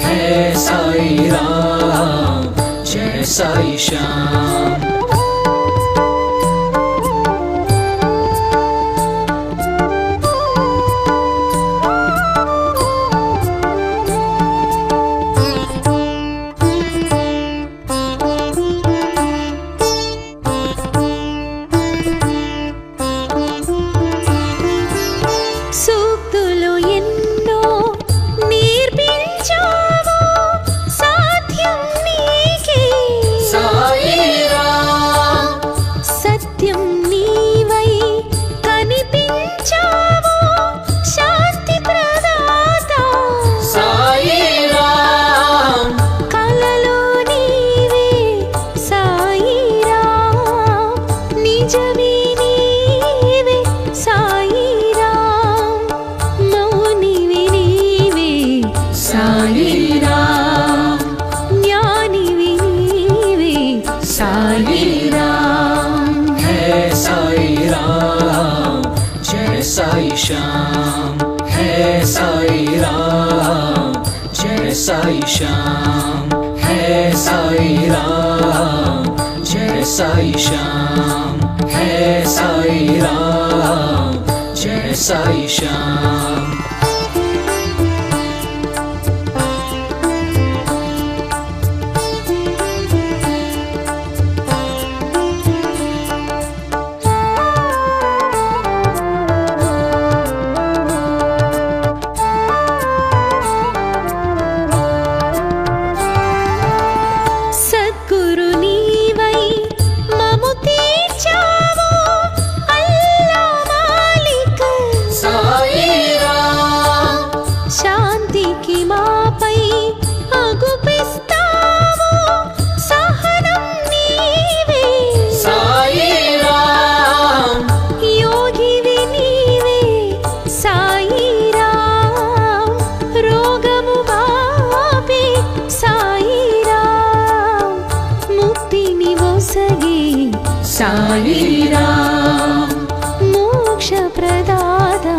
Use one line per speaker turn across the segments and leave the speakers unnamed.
है साई राम, जय साई श्याम। साई श्याम, है साई राम, जय साई श्याम, है साई राम, जय साई श्याम, है साई राम, जय साई श्याम। साई राम, मोक्ष प्रदाता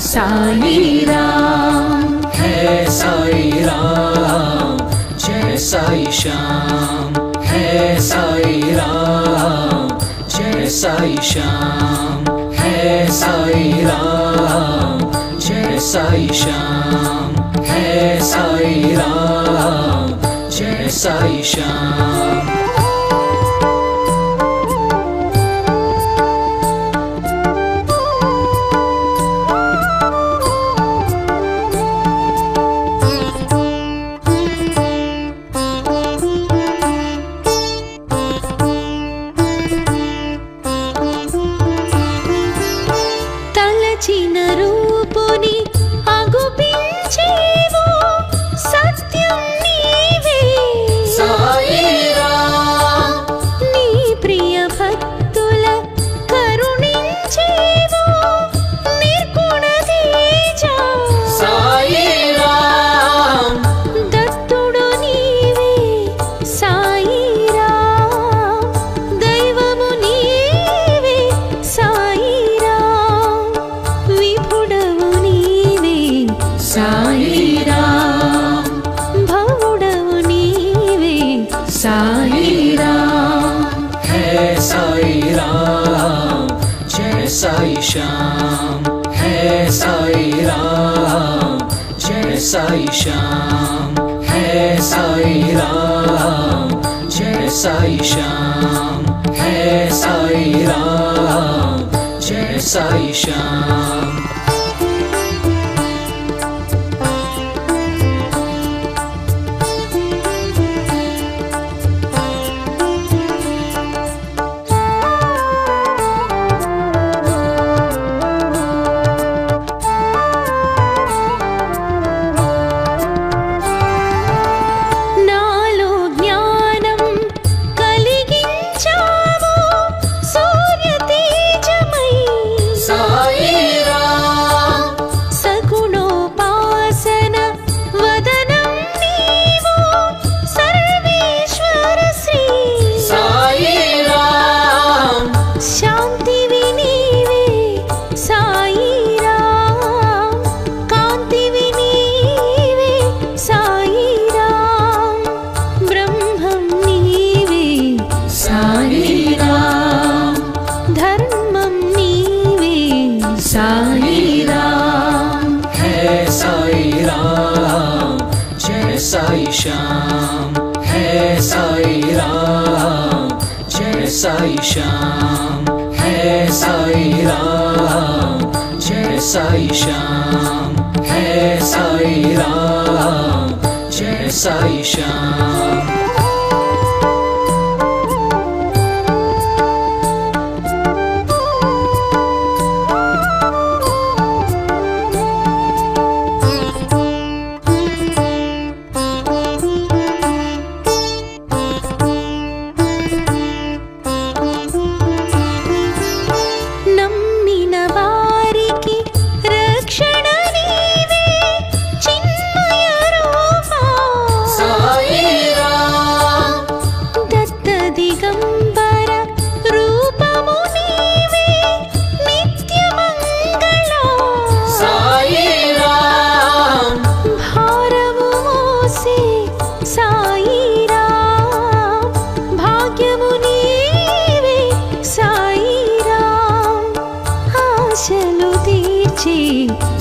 साई राम, है साई राम, जय साई श्याम, है साई राम, जय साई श्याम, है साई राम, जय साई श्याम, है साई राम, जय साई श्याम। साई राम, है साई राम, जय साई श्याम, है साई राम, जय साई श्याम, है साई राम, जय साई श्याम, है साई राम, जय साई श्याम। साई राम, साई श्याम, है साई राम। जय साई श्याम, है साई राम। जय साई श्याम, है साई राम। जय साई श्याम।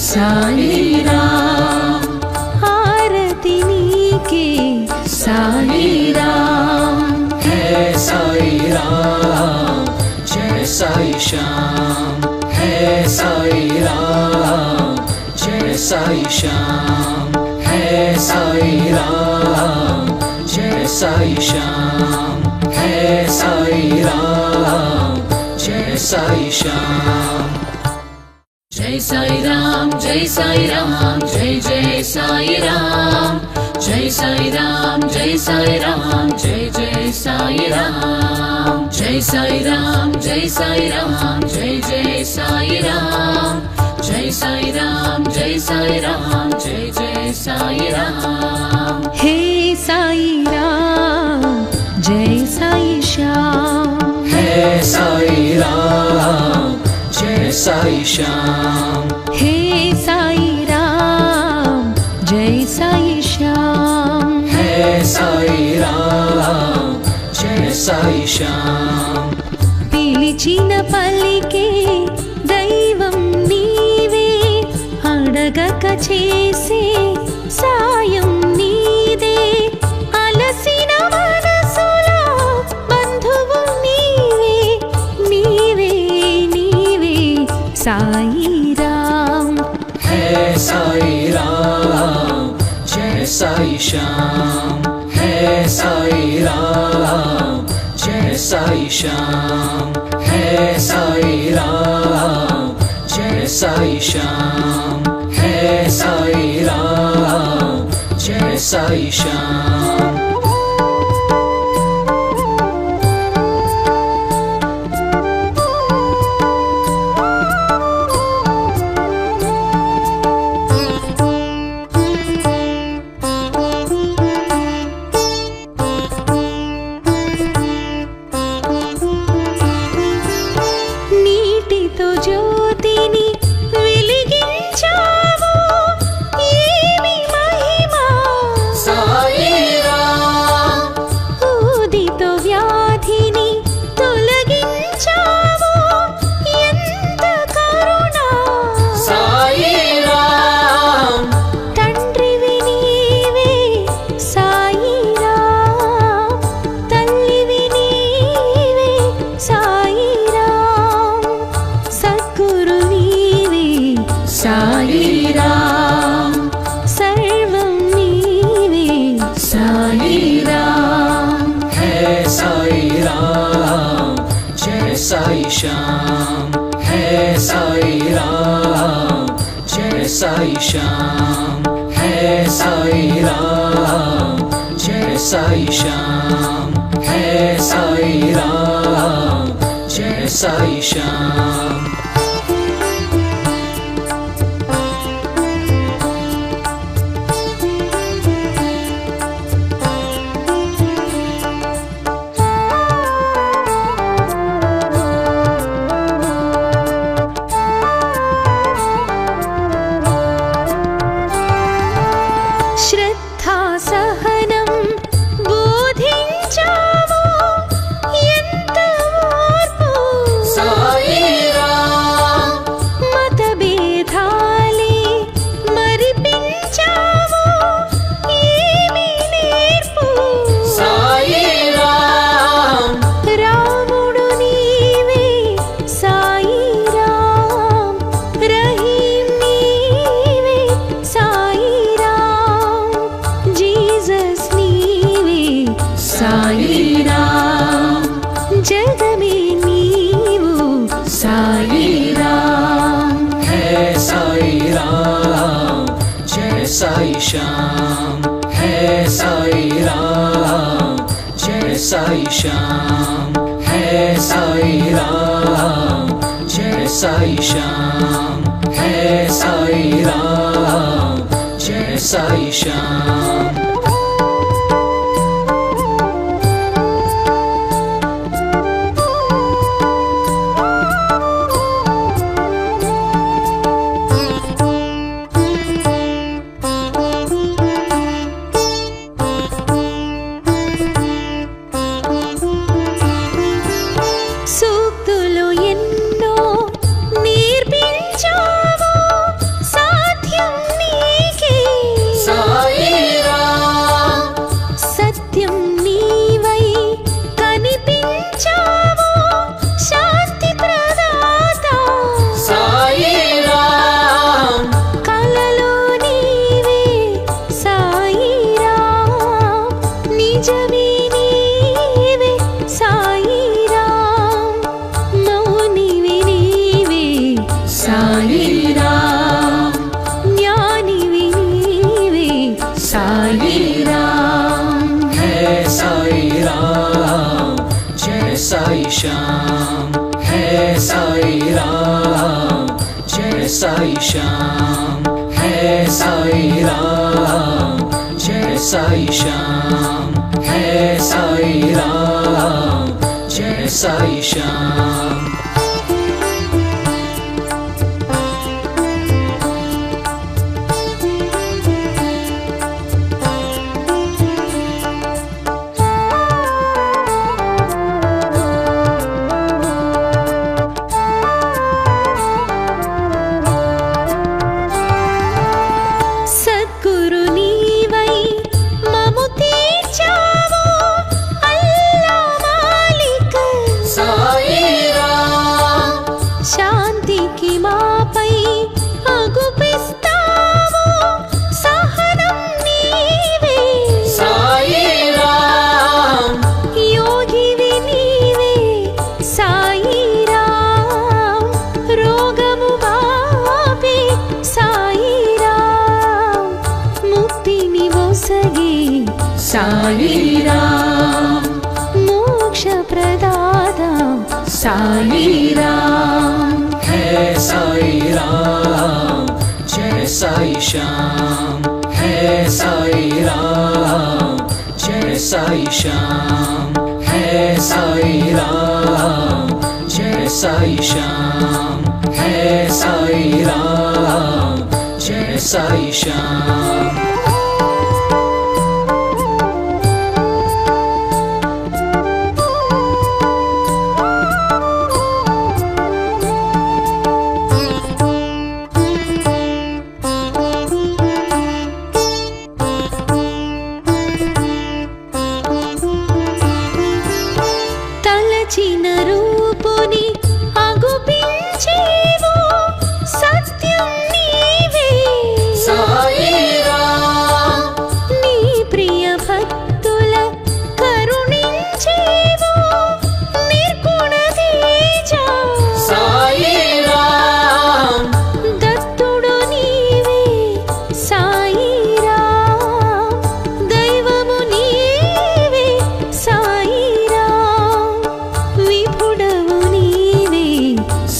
साई राम, आरती नीके साई राम।
है साई राम, जय साई श्याम। है साई राम, जय साई श्याम। है साई राम, जय साई श्याम। है साई राम, जय साई श्याम।
जय साई राम, जय साई राम, जय जय साई राम। जय साई राम, जय साई राम, जय जय साई राम। जय साई राम, जय साई राम, जय जय साई राम। जय साई राम, जय साई राम, जय जय साई राम। हे साई राम, जय साई श्याम।
है साई राम, जय साई श्याम।
हे साई राम, जय साई श्याम।
है साई राम, जय साई श्याम।
పిలిచిన పలికే దైవం నీవే, అడగక చేసే సాయం నీదే. అలసిన మనసులో బంధువు నీవే, నీవే నీవే साई राम।
है साई राम, जय साई श्याम। है साई राम, जय साई श्याम। है साई राम, जय साई श्याम। है साई राम, जय साई श्याम।
జ్యోతిని వెలిగించావు, ఏమి మహిమా
సాయి రామ్.
ఊదితో వ్యాధిని తొలగించావు, ఎంత కరుణ
సాయి రామ్.
తండ్రివి నీవే సాయి రామ్, తల్లివి నీవే సాయి రామ్, సద్గురు నీవే సాయి రామ్, సర్వం నీవే సాయి రామ్।
है साई राम, जय साई श्याम। है साई राम, जय साई श्याम। है साई राम, जय साई श्याम। है साई राम, जय साई श्याम।
శ్రద్ధా సహనం బోధించావు, ఎంత ఓర్పు
సాయి రామ్. श्याम है साई राम जय साई श्याम है साई राम जय साई श्याम है साई राम जय साई श्याम साई श्याम है साई राम जय साई श्याम है साई राम जय साई श्याम है साई राम जय साई श्याम साई राम मोक्ष प्रदाता साई राम है साई राम जय साई श्याम है साई राम जय साई श्याम है साई राम जय साई श्याम है साई राम जय साई श्याम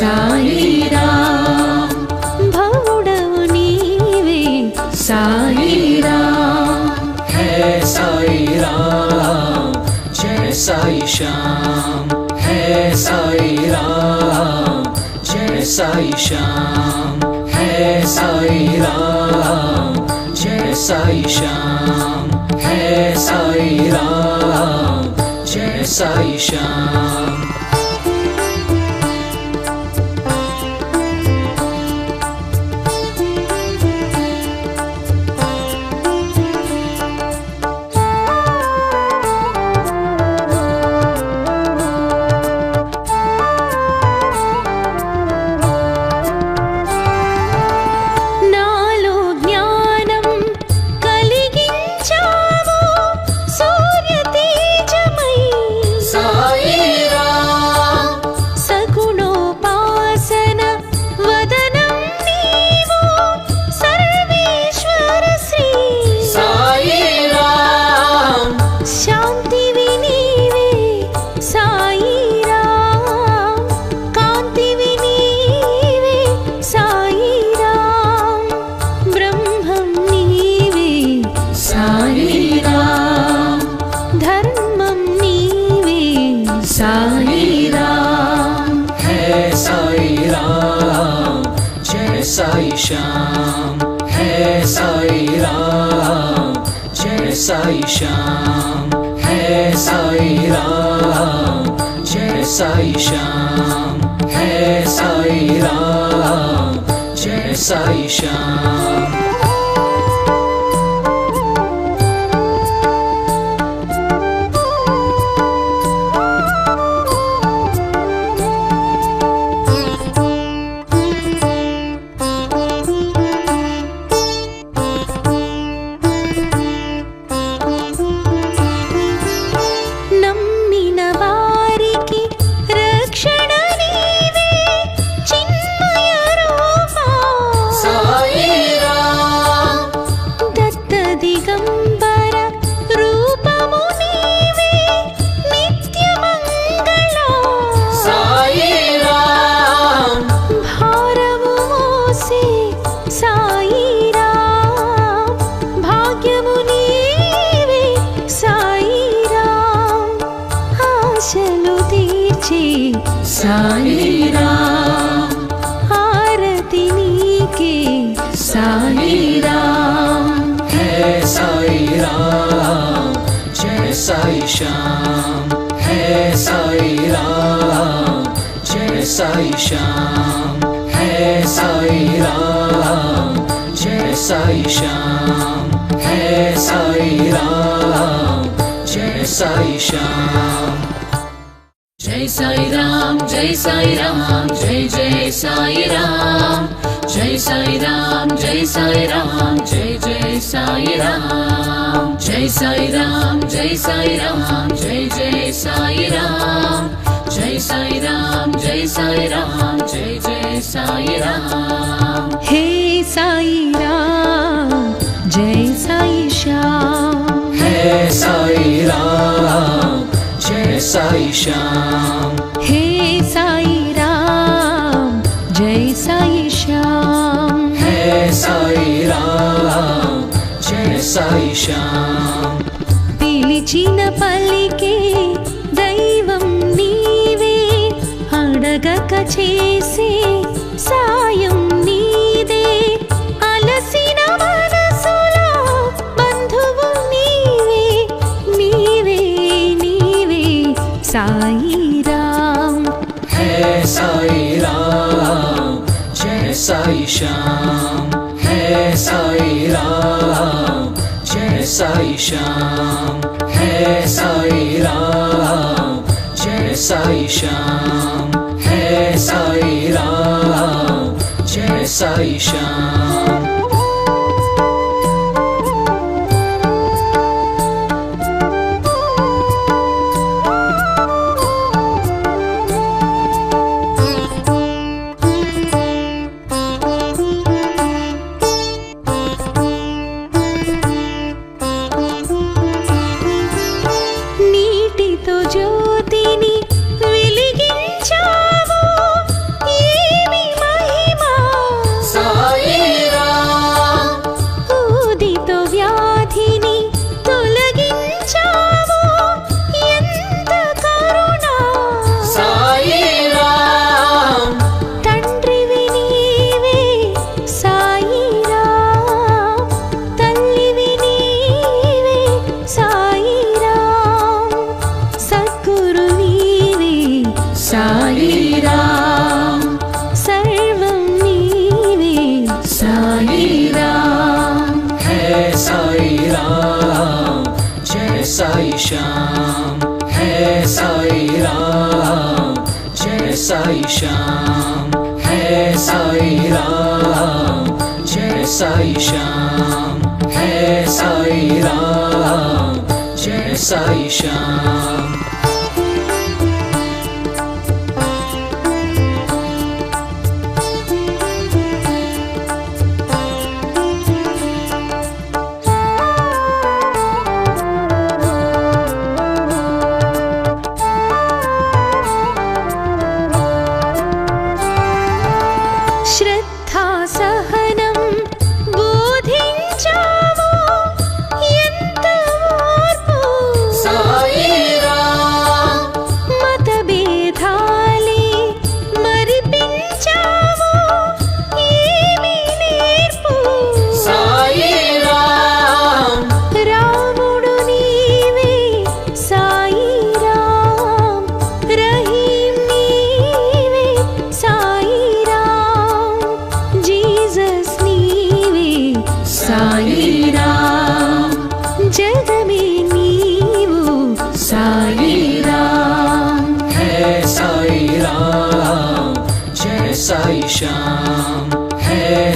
साई राम है साई राम जय साई श्याम है साई राम जय साई श्याम है साई राम जय साई श्याम है साई राम जय साई श्याम
साई राम సాయిరామ్ ధర్మం నీవే సాయిరామ్
है साई राम जय साई श्याम है साई राम जय साई श्याम है साई राम जय साई श्याम है साई राम जय साई श्याम
సాయిరామ్ హారతి నీకే సాయిరామ్
है साई राम जय साई श्याम है साई राम जय साई श्याम है साई राम जय साई श्याम है साई राम जय साई श्याम
जय साईराम जय साईराम जय जय साईराम जय साईराम जय साईराम जय जय साईराम जय साईराम जय साईराम जय जय साईराम जय साईराम जय साईराम जय जय साईराम हे साईराम जय साई श्याम
है साई राम जय साई श्याम
हे साईराम जय साई श्याम
है साई राम जय साई श्याम
పిలిచిన పలికే దైవం నీవే అడగక చేసే సాయం నీదే అలసిన మనసులో బంధువు నీవే నీవే నీవే సాయిరామ్
है साई राम जय साई श्याम है साई राम जय साई श्याम है साई राम जय साई श्याम है साई राम जय साई श्याम
నీటితో జ్యోతిని వెలిగించావు ఏమి మహిమా
साई राम
ఊదితో వ్యాధిని తొలగించావు ఎంత కరుణ
साई राम
తండ్రివి నీవే సాయిరామ్ తల్లివి నీవే సాయిరామ్ సద్గురు నీవే సాయిరామ్ సర్వం నీవే సాయిరామ్
है साई राम जय साई श्याम है साई राम जय साई श्याम है साई राम जय साई श्याम है साई राम जय साई श्याम
శ్రద్ధా సహనం బోధించావు ఎంత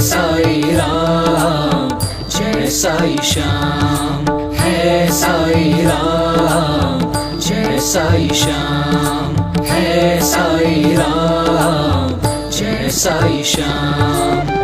साई राम जय साई श्याम है साई राम जय साई श्याम है साई राम जय साई श्याम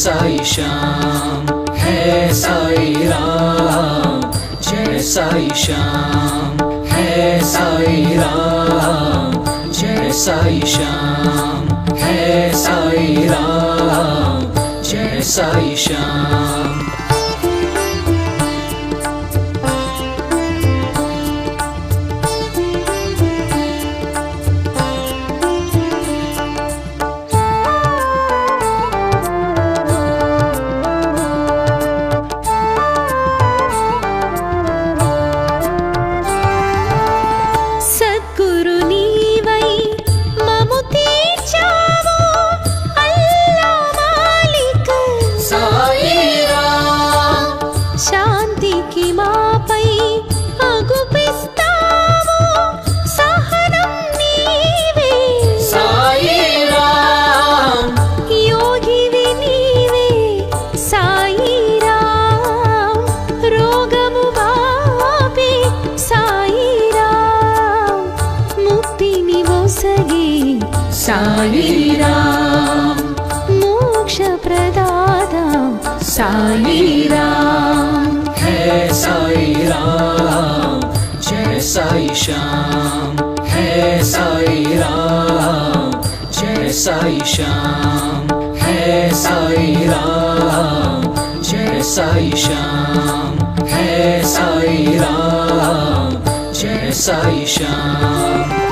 साई श्याम है साई राम जय साई श्याम है साई राम जय साई श्याम है साई राम जय साई श्याम साई राम मोक्ष प्रदाता साई राम है साई राम जय साई श्याम है साई राम जय साई श्याम है साई राम जय साई श्याम है साई राम जय साई श्याम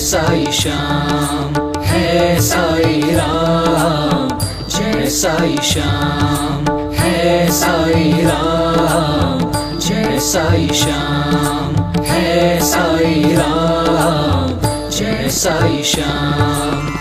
साई श्याम है साई राम जय साई श्याम है साई राम जय साई श्याम है साई राम जय साई श्याम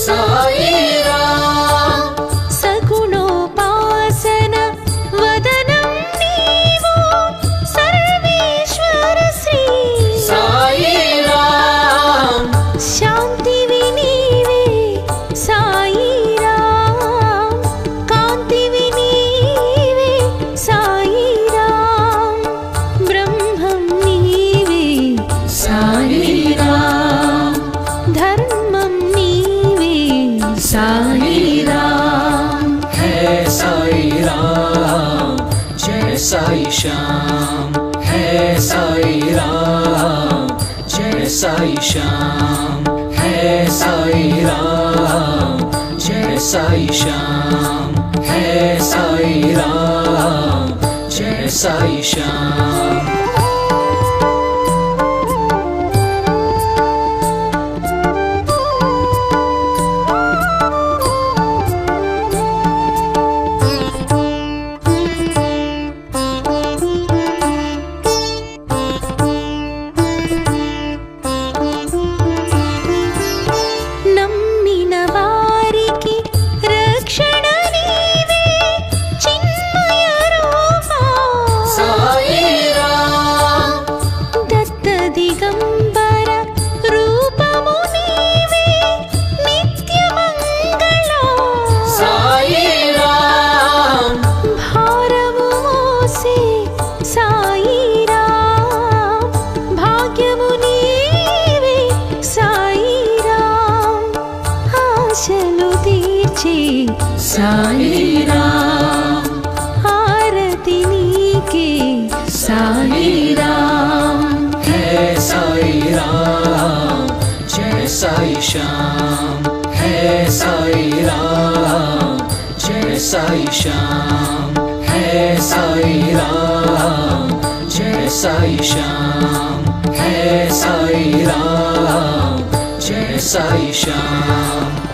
साई राम
साई श्याम, है साई राम। जय साई श्याम, है साई राम। जय साई श्याम, है साई राम। जय साई श्याम।
साई राम, आरती नीके साई राम।
है साई राम, जय साई श्याम, है साई राम। जय साई श्याम, है साई राम। जय साई श्याम, है साई राम। जय साई श्याम।